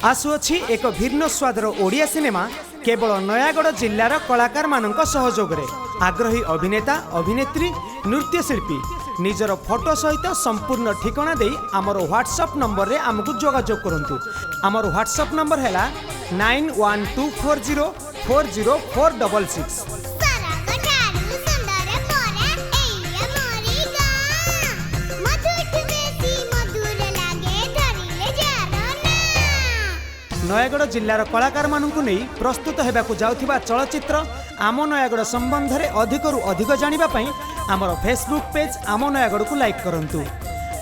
आसुअछि एक भिन्न स्वादर ओडिया सिनेमा केवल नयागढ़ जिल्लार कलाकार मानक सहयोग रे आग्रही अभिनेता अभिनेत्री नृत्यशिल्पी निजर फोटो सहित संपूर्ण ठिकाना दे आमर व्हाट्सएप नंबर रे आमको जोगाजोग करंतु। आमर व्हाट्सएप नंबर हैला 9124040466। नयागढ़ जिल्लार कलाकार मानकु नहीं प्रस्तुत हेबाकु जाउथिबा चलचित्र आम नयागढ़ संबंध में अधिकरु अधिक जानिबा पई आमर फेसबुक पेज आम नयागढ़ को लाइक करंतु।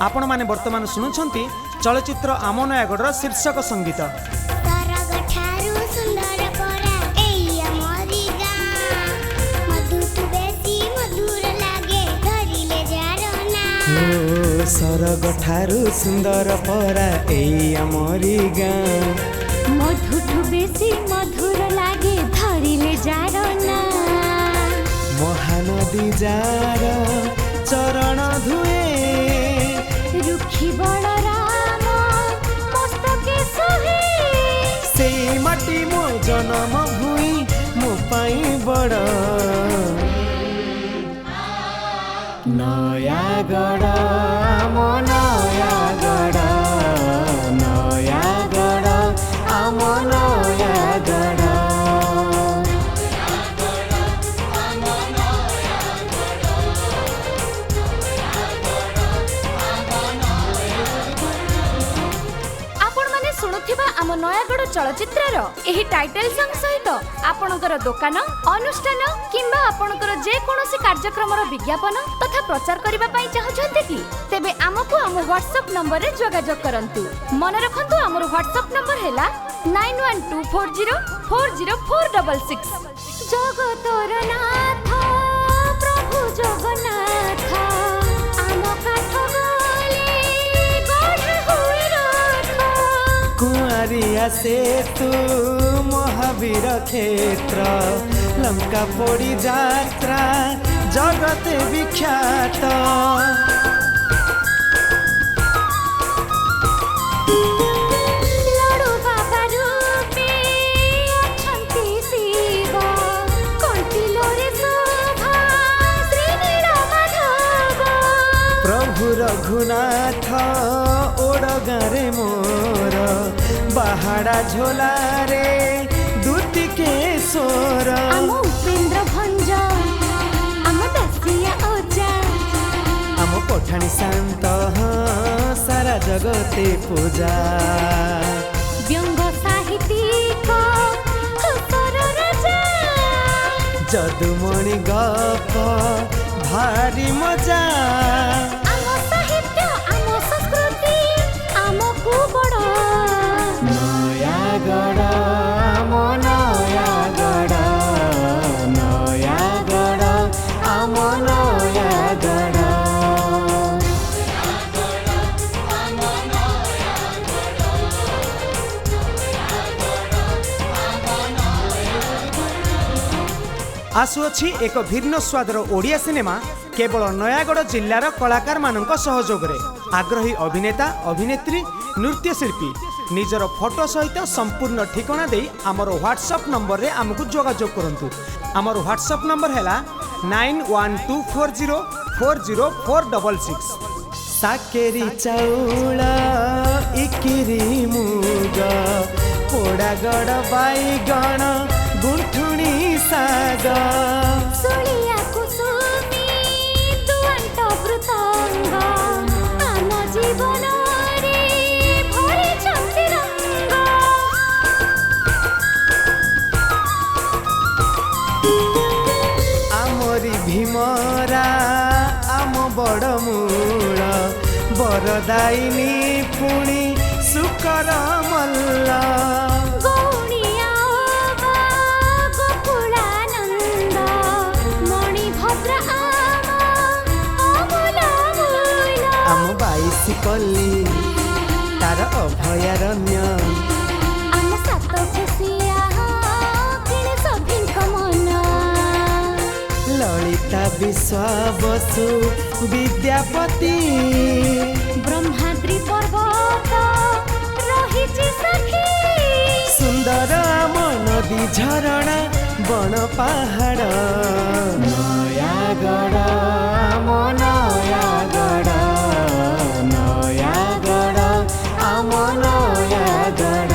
आपण माने वर्तमान सुनुछंती चलचित्र आम नयागढ़ शीर्षक संगीत। सरग ठारू सुंदर परा एई आमरी गाँ मधुठु बेसी मधुर लागे धरिले जारना महानदी जार चरण धुए रुखी बड़ राम मस्तके सोहे से माटी मो जन्म भूई मो पाई बड़ नयागढ़ आमो नयागढ़ नयागढ़ आमो नयागढ़। आम नयागढ़ चलचित्रर एही टाइटल सॉन्ग सहित आपणकर दुकान अनुष्ठान किंबा आपणकर जे कोनोसी कार्यक्रम विज्ञापन तथा प्रचार करबा पई चाहछन्ते कि तेबे आमको आम व्हाट्सएप नंबर रे जोगाजोग करंतु। मन रखंतु आमर व्हाट्सएप नंबर हैला 9124040466। जगतोर नाथ प्रभु जगन्नाथ आम काठ कुआरिया से तू महावीर क्षेत्र लंका पोड़ी यात्रा जगत विख्यात लड़ू बाबा रूपे अछंती शिव कंटिलोरे शोभा श्री नीलमाधव प्रभु रघुनाथ ओडगारे मोर बाहाड़ा झोला रे दूती के सोर आम उपेंद्र भंज आम दासिया ओजा आम पठाणी शांत सारा जगते पूजा व्यंग साहित्यिक हसर राजा जदुमणि गप भारी मजा आम साहित्य आम संस्कृति आमको बड़ नयागढ़ आमो नयागढ़ नयागढ़ आमो नयागढ़। आसुअछि एक भिन्न स्वादर ओडिया सिनेमा केवल नयागढ़ जिल्लार कलाकार मानक सहयोग रे आग्रही अभिनेता अभिनेत्री नृत्यशिल्पी निजर फोटो सहित संपूर्ण ठिकाना दे आमर व्हाट्सएप नंबर रे आमको जोगाजोग करंतु। आमर व्हाट्सएप नंबर हैला 9124040466। साकेरी चाउल इकिरी मुग पोड़ागड़ बैगण गुंठुणी साग सुनिया कुसुमी दुअंत वृतांग आम जीवन रे भरी छंती रंग आमरी भीमरा आम बड़ मूल बरदायिनी पुणी सुकर मल्ल पल्ली तार अभयारण्य आम सात खुशिया किणे सभिंक मन ललिता विश्वावसु विद्यापति ब्रह्माद्री पर्वत रहिछि सखी नदी झरणा बण पहाड़ नयागढ़ आम नयागढ़ नयागढ़ आम नयागढ़।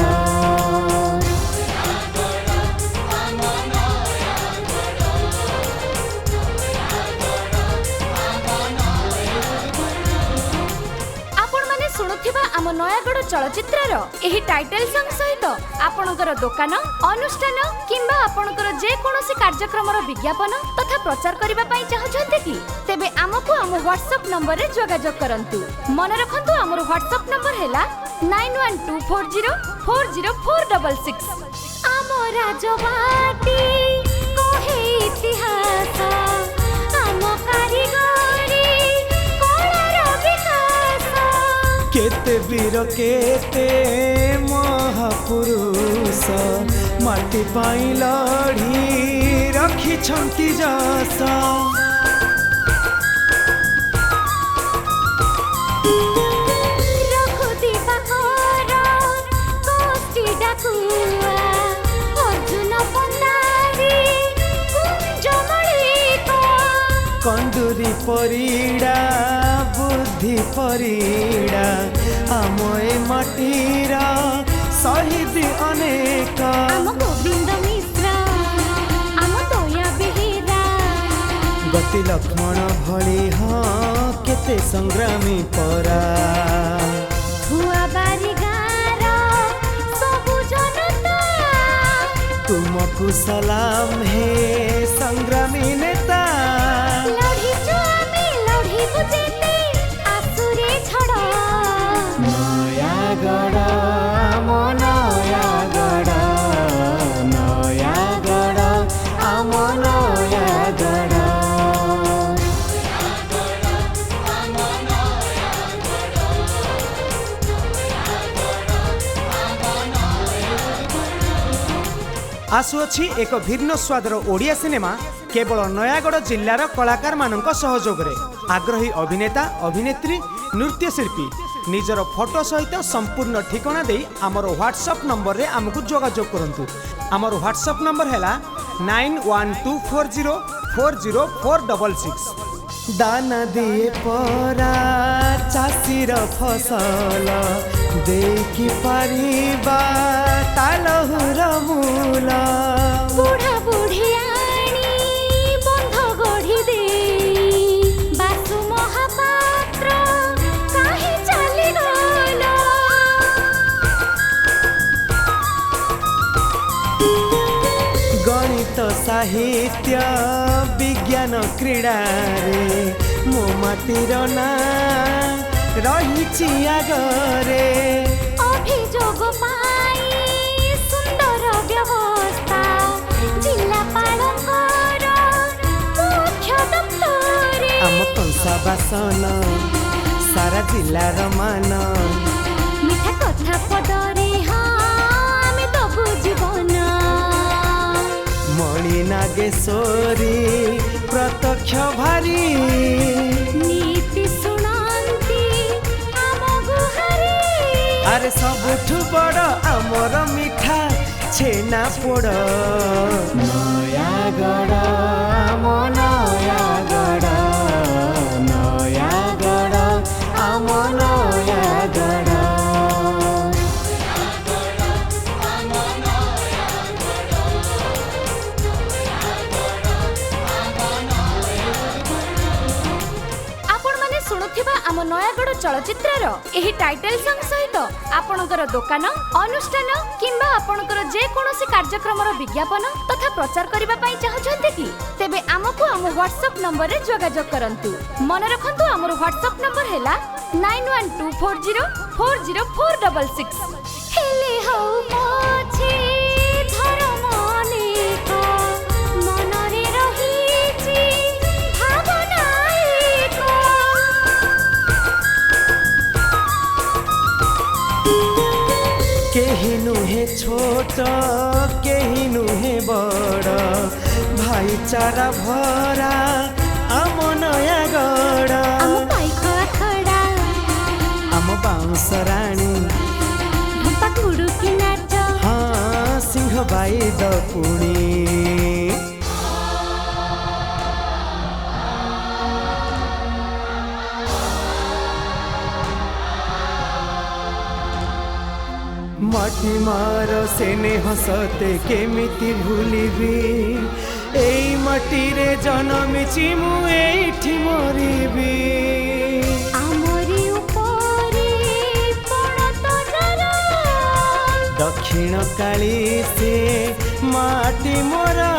आम नयागढ़ चलचित्रर एही टाइटल सॉन्ग सहित आपणकर दुकान अनुष्ठान किंबा आपणकर जे कोनोसी कार्यक्रम विज्ञापन तथा प्रचार करबा पई चाहछन्ते कि तेबे आमको आम व्हाट्सएप नंबर रे जोगाजोग करंतु। मन रखंतु आमर व्हाट्सएप नंबर हैला 9124040466। आम राजवाटी कोहे इतिहास आम कारीगरी कलार विकास केते वीर केते महापुरुष माटी पाई लड़ी रखी छंती जस रघुदी बाकर कोष्टी डाकुआ अर्जुन पंडारी कुंज मणिका कंदूरी परिड़ा बुद्धि परिड़ा आम ए माटीर शहीद अनेक आम गोविंद मिश्र आम तोया बेहेरा गति लक्ष्मण भली हाँ केते संग्रामी परा हुआबारी गार सबु जनता तुमको सलाम हे संग्रामी नेता लढ़ी चुआमी लढ़ी बुझेते आसुरे छड़ नयागढ़ आम नयागढ़ नयागढ़ आम नयागढ़। आसुअछि एक भिन्न स्वादर ओडिया सिनेमा केवल नयागढ़ जिल्लार कलाकार मानक सहयोग रे आग्रही अभिनेता अभिनेत्री नृत्यशिल्पी निजर फोटो सहित संपूर्ण ठिकाना दे आमर व्हाट्सएप नंबर रे आमको जोगाजोग करंतु। आमर व्हाट्सएप नंबर हैला 9124040466। दाना दिए परा चाषीर फसल देखि पारिबा तालहुर मूल बुढ़ा बुढ़ियाणी बंध गढ़ी दे बासु महापात्र काहे चली गल गणित साहित्य विज्ञान क्रीड़ा रे मो माटीर ना रहिछि आगरे अभियोग पाई सुंदर व्यवस्था जिल्लापालकर मुख्य दफ्तरे आम कंसा बासन सारा जिल्लार मान मिठा कथा पदरे हाँ आमे दबु जीवन मणि नागेश्वरी प्रत्यक्ष भारी नीति सुनांती आम गुहारी अरे सबुठु बड़ आमर मिठा छेना पोड़ नयागढ़ आम नयागढ़ नयागढ़ आम नयागढ़। आम नयागढ़ चलचित्रर एही टाइटल सॉन्ग सहित आपणकर दुकान अनुष्ठान किंबा आपणकर जे कोनोसी कार्यक्रम विज्ञापन तथा प्रचार करबा पई चाहछन्ते कि तेबे आमको आम व्हाट्सएप नंबर रे जोगाजोग करंतु। मन रखंतु आमर व्हाट्सएप नंबर हैला 9124040466। हेले हौ मोछे धर्म अनेक मनरे रहिछि भावना एक केही नुहे छोट केही नुहे बड़ भाईचारा भरा आम नयागढ़ आम पाइक अखड़ा आम बाउंस राणी ढुपा कुड़ुकी नाच हाँ सिंह बाई द पुणी माटी मार स्नेह सते केमिति भूलिबी एई माटी रे जन्मिछि मु एठी मरिबी आमरी उपरे पड़त जरा दक्षिण काली से माटी मोरा